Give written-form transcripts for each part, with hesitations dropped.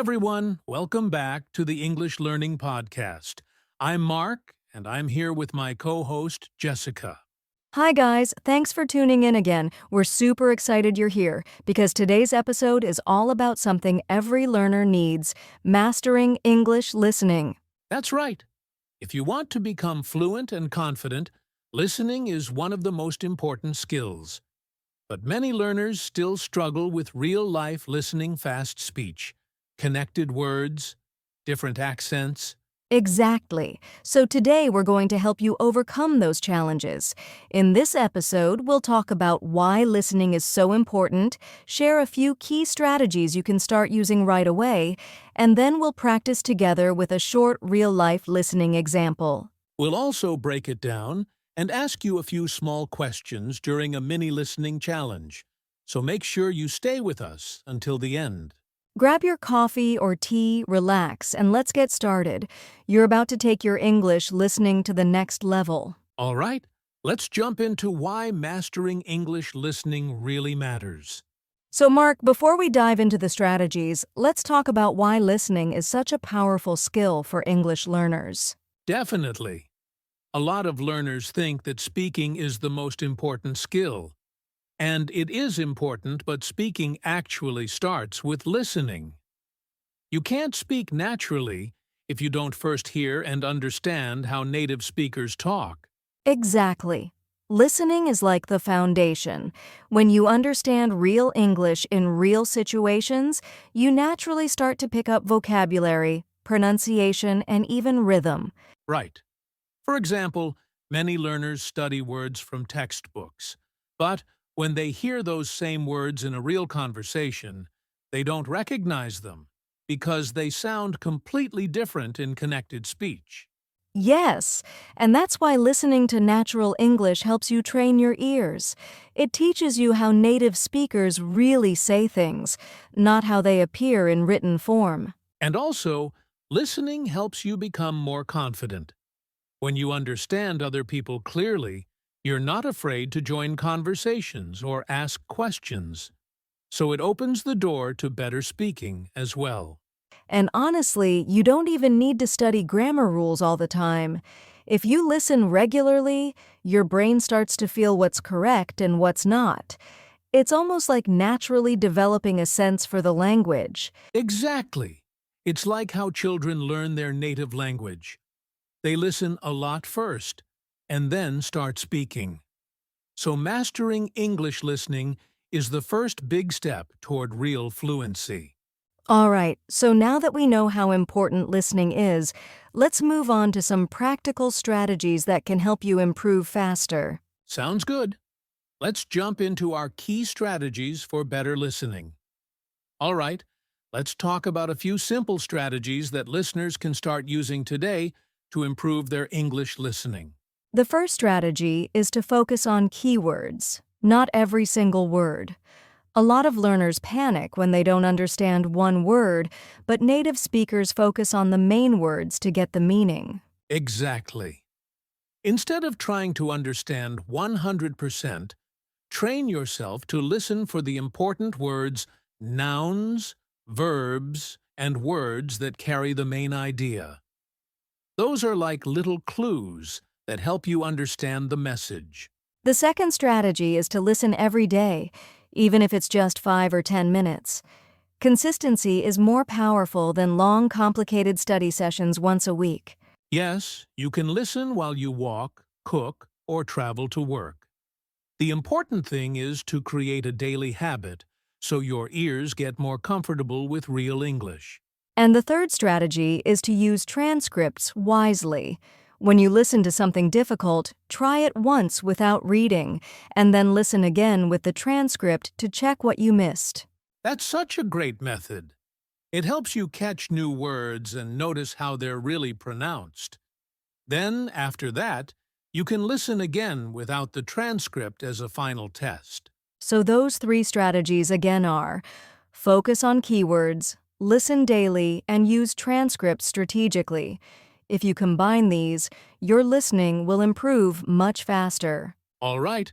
everyone, welcome back to the English Learning Podcast. I'm Mark, and I'm here with my co-host, Jessica. Hi guys, thanks for tuning in again. We're super excited you're here because today's episode is all about something every learner needs: mastering English listening. That's right. If you want to become fluent and confident, listening is one of the most important skills. But many learners still struggle with real-life listening fast speech, connected words, different accents. Exactly. So today we're going to help you overcome those challenges. In this episode, we'll talk about why listening is so important, share a few key strategies you can start using right away, and then we'll practice together with a short real-life listening example. We'll also break it down and ask you a few small questions during a mini listening challenge. So make sure you stay with us until the end. Grab your coffee or tea, relax, and let's get started. You're about to take your English listening to the next level. All right, let's jump into why mastering English listening really matters. So, Mark, before we dive into the strategies, let's talk about why listening is such a powerful skill for English learners. Definitely. A lot of learners think that speaking is the most important skill. And it is important, but speaking actually starts with listening. You can't speak naturally if you don't first hear and understand how native speakers talk. Exactly. Listening is like the foundation. When you understand real English in real situations, you naturally start to pick up vocabulary, pronunciation, and even rhythm. Right. For example, many learners study words from textbooks, but when they hear those same words in a real conversation, they don't recognize them because they sound completely different in connected speech. Yes, and that's why listening to natural English helps you train your ears. It teaches you how native speakers really say things, not how they appear in written form. And also, listening helps you become more confident. When you understand other people clearly, you're not afraid to join conversations or ask questions. So it opens the door to better speaking as well. And honestly, you don't even need to study grammar rules all the time. If you listen regularly, your brain starts to feel what's correct and what's not. It's almost like naturally developing a sense for the language. Exactly. It's like how children learn their native language. They listen a lot first, and then start speaking. So mastering English listening is the first big step toward real fluency. All right, so now that we know how important listening is, let's move on to some practical strategies that can help you improve faster. Sounds good. Let's jump into our key strategies for better listening. All right, let's talk about a few simple strategies that listeners can start using today to improve their English listening. The first strategy is to focus on keywords, not every single word. A lot of learners panic when they don't understand one word, but native speakers focus on the main words to get the meaning. Exactly. Instead of trying to understand 100%, train yourself to listen for the important words, nouns, verbs, and words that carry the main idea. Those are like little clues that help you understand the message. The second strategy is to listen every day, even if it's just 5 or 10 minutes. Consistency is more powerful than long, complicated study sessions once a week. Yes, you can listen while you walk, cook, or travel to work. The important thing is to create a daily habit so your ears get more comfortable with real English. And the third strategy is to use transcripts wisely. When you listen to something difficult, try it once without reading, and then listen again with the transcript to check what you missed. That's such a great method. It helps you catch new words and notice how they're really pronounced. Then, after that, you can listen again without the transcript as a final test. So those 3 strategies again are: focus on keywords, listen daily, and use transcripts strategically. If you combine these, your listening will improve much faster. All right,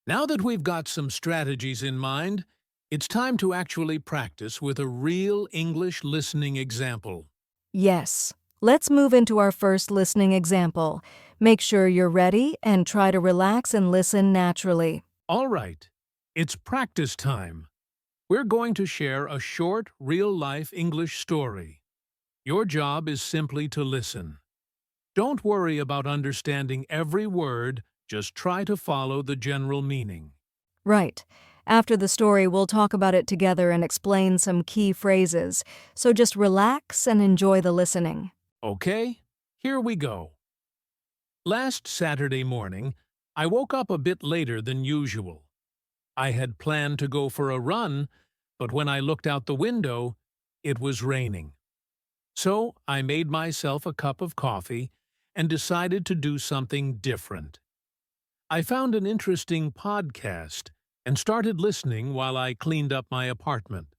now that we've got some strategies in mind, It's time to actually practice with a real English listening example. Yes. Let's move into our first listening example. Make sure you're ready and try to relax and listen naturally. All right, it's practice time. We're going to share a short, real-life English story. Your job is simply to listen. Don't worry about understanding every word, just try to follow the general meaning. Right. After the story, we'll talk about it together and explain some key phrases. So just relax and enjoy the listening. Okay, here we go. Last Saturday morning, I woke up a bit later than usual. I had planned to go for a run, but when I looked out the window, it was raining. So I made myself a cup of coffee and decided to do something different. I found an interesting podcast and started listening while I cleaned up my apartment.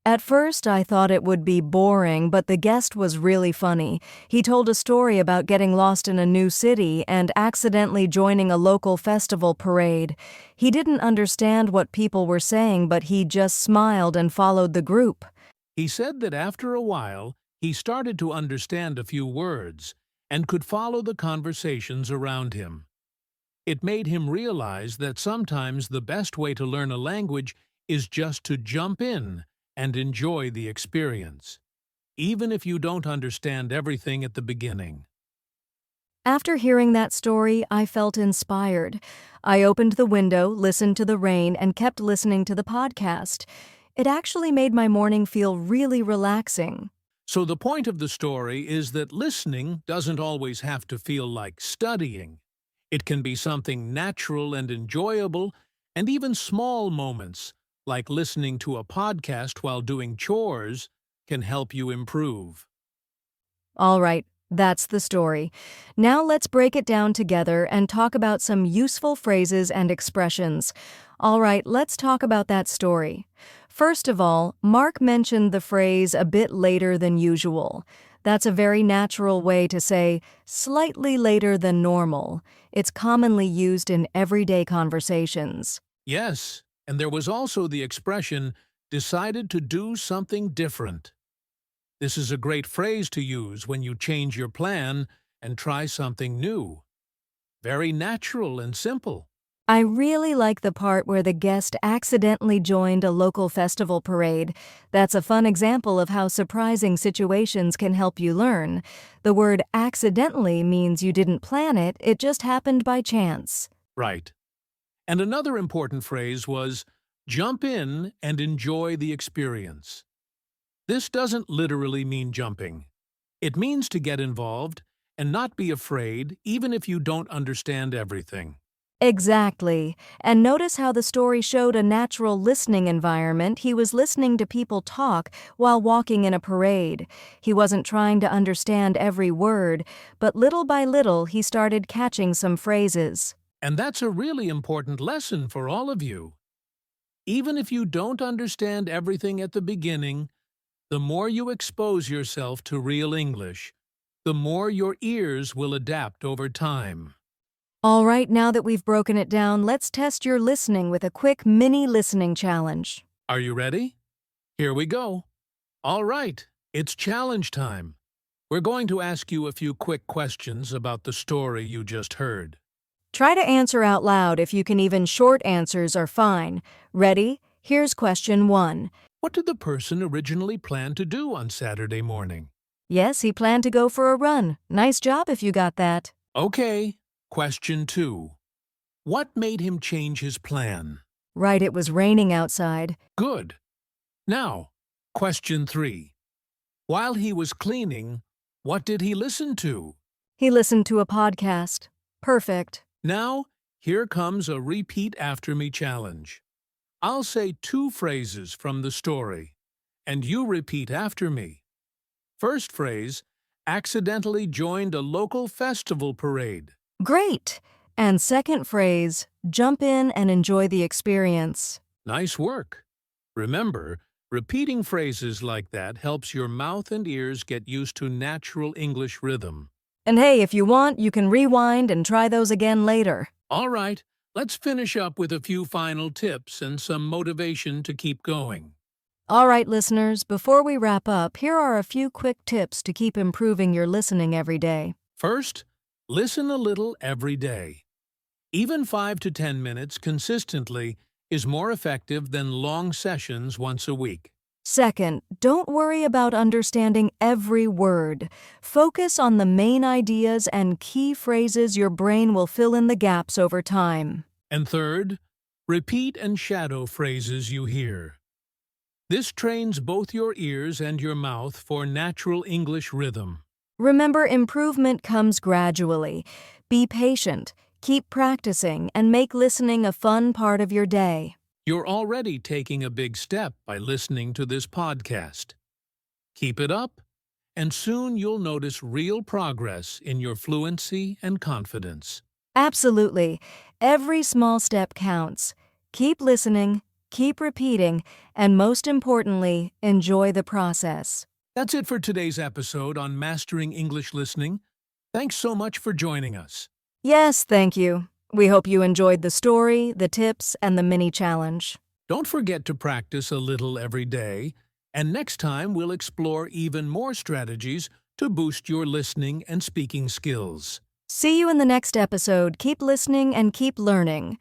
At first, I thought it would be boring, but the guest was really funny. He told a story about getting lost in a new city and accidentally joining a local festival parade. He didn't understand what people were saying, but he just smiled and followed the group. He said that after a while, he started to understand a few words and could follow the conversations around him. It made him realize that sometimes the best way to learn a language is just to jump in and enjoy the experience, even if you don't understand everything at the beginning. After hearing that story, I felt inspired. I opened the window, listened to the rain, and kept listening to the podcast. It actually made my morning feel really relaxing. So the point of the story is that listening doesn't always have to feel like studying. It can be something natural and enjoyable, and even small moments, like listening to a podcast while doing chores, can help you improve. All right, that's the story. Now let's break it down together and talk about some useful phrases and expressions. All right, let's talk about that story. First of all, Mark mentioned the phrase a bit later than usual. That's a very natural way to say slightly later than normal. It's commonly used in everyday conversations. Yes, and there was also the expression, decided to do something different. This is a great phrase to use when you change your plan and try something new. Very natural and simple. I really like the part where the guest accidentally joined a local festival parade. That's a fun example of how surprising situations can help you learn. The word accidentally means you didn't plan it, it just happened by chance. Right. And another important phrase was, jump in and enjoy the experience. This doesn't literally mean jumping. It means to get involved and not be afraid even if you don't understand everything. Exactly. And notice how the story showed a natural listening environment. He was listening to people talk while walking in a parade. He wasn't trying to understand every word, but little by little he started catching some phrases. And that's a really important lesson for all of you. Even if you don't understand everything at the beginning, the more you expose yourself to real English, the more your ears will adapt over time. All right, now that we've broken it down, let's test your listening with a quick mini listening challenge. Are you ready? Here we go. All right, it's challenge time. We're going to ask you a few quick questions about the story you just heard. Try to answer out loud. If you can, even short answers are fine. Ready? Here's question 1. What did the person originally plan to do on Saturday morning? Yes, he planned to go for a run. Nice job if you got that. Okay. Question 2. What made him change his plan? Right, it was raining outside. Good. Now, question 3. While he was cleaning, what did he listen to? He listened to a podcast. Perfect. Now, here comes a repeat after me challenge. I'll say 2 phrases from the story, and you repeat after me. First phrase, accidentally joined a local festival parade. Great! And second phrase, jump in and enjoy the experience. Nice work. Remember, repeating phrases like that helps your mouth and ears get used to natural English rhythm. And hey, if you want, you can rewind and try those again later. All right, Let's finish up with a few final tips and some motivation to keep going. All right, listeners, before we wrap up, here are a few quick tips to keep improving your listening every day. First, listen a little every day. Even 5 to 10 minutes consistently is more effective than long sessions once a week. Second, don't worry about understanding every word. Focus on the main ideas and key phrases. Your brain will fill in the gaps over time. And third, repeat and shadow phrases you hear. This trains both your ears and your mouth for natural English rhythm. Remember, improvement comes gradually. Be patient, keep practicing, and make listening a fun part of your day. You're already taking a big step by listening to this podcast. Keep it up, and soon you'll notice real progress in your fluency and confidence. Absolutely. Every small step counts. Keep listening, keep repeating, and most importantly, enjoy the process. That's it for today's episode on Mastering English Listening. Thanks so much for joining us. Yes, thank you. We hope you enjoyed the story, the tips, and the mini challenge. Don't forget to practice a little every day, and next time we'll explore even more strategies to boost your listening and speaking skills. See you in the next episode. Keep listening and keep learning.